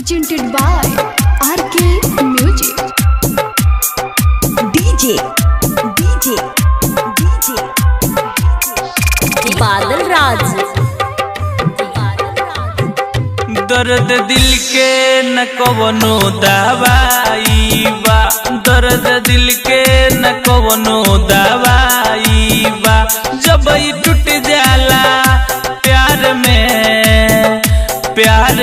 presented by RK Music. DJ बादल राज। दर्द दिल के न कवनो दवाई बा, दर्द दिल के न कवनो दवाई बा। जब ई टूट जाला प्यार में, प्यार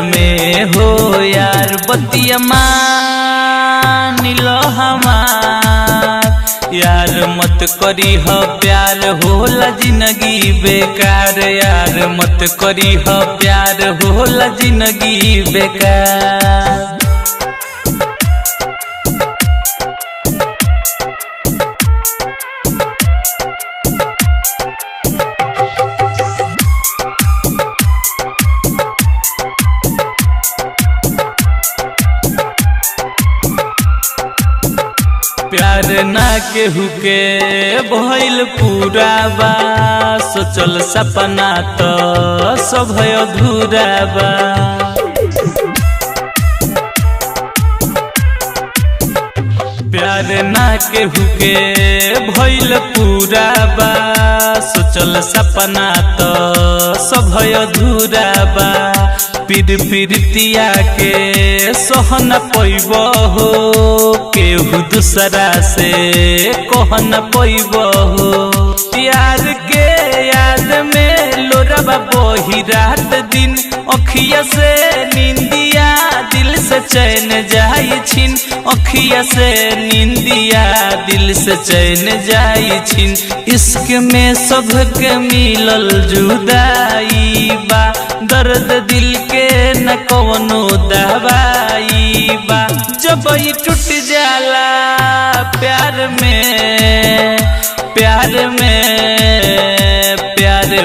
में हो यार बतिया मान लो हमार। यार मत करी हो प्यार होला जिंदगी बेकार, यार मत करी हो प्यार होला जिंदगी बेकार। प्यार ना केहू के भइल पूरा बा, सोचल सपना तो सब अधूरा बा। प्यार ना केहू के भइल पूरा बा, सोचल सपना तो सब अधूरा बा। पीरतिया के सहन पैब हो, केहू दूसरा से कहन पैब हो। यार के याद में लोरबा बही रात दिन, अखिया से नींदिया दिल से चैन जाई छिन, अखिया से नींदिया दिल से चैन जाई छिन। इश्क में सबके मिलल जुदाई बा, दर्द दिल के न कवनो दवाई बा। जब ई टूट जाला प्यार में, प्यार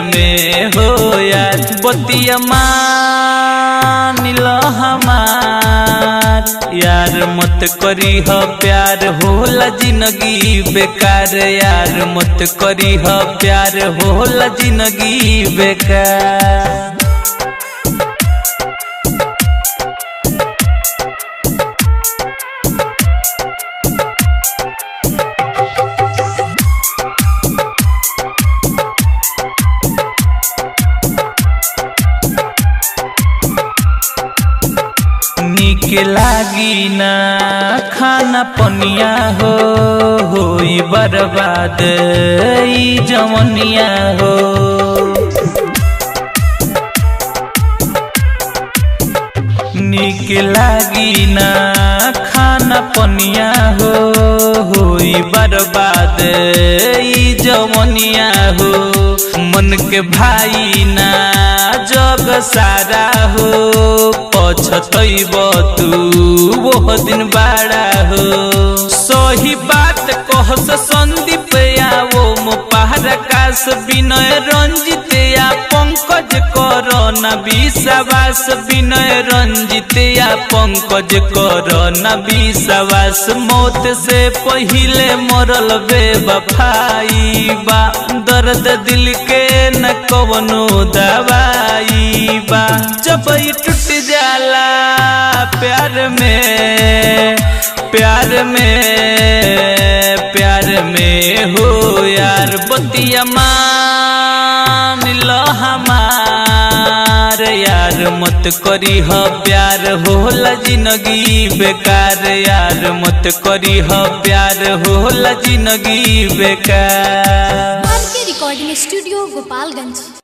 में हो यार बतिया मान लो हमार। यार मत करी हो प्यार होला जिंदगी बेकार, यार मत करी हो प्यार होला जिंदगी बेकार। निक लागी ना खाना पनिया हो, होई बर्बाद ई जवनिया हो। निक लागी ना खाना पनिया हो, होई बर्बाद ई जवनिया हो। मन के भाई ना जग सारा हो, पछतैब तू वो दिन बड़ा हो। सही बात कहस संदीप या वो मुपहरकाश, विनय रंजित या पंकज करो न विश्वास, विनय रंजित या पंकज करो न विश्वास। मौत से पहिले मरल बेवफाई बा, दर्द दिल के न कवनो दवाई बा। जब ई टूट जाला प्यार में, प्यार में हो यार बतिया मान लो हमार। यार मत करी हो प्यार होला जिंदगी बेकार, यार मत करी हो प्यार होला जिंदगी बेकार। RK Recording Studio, Gopalganj।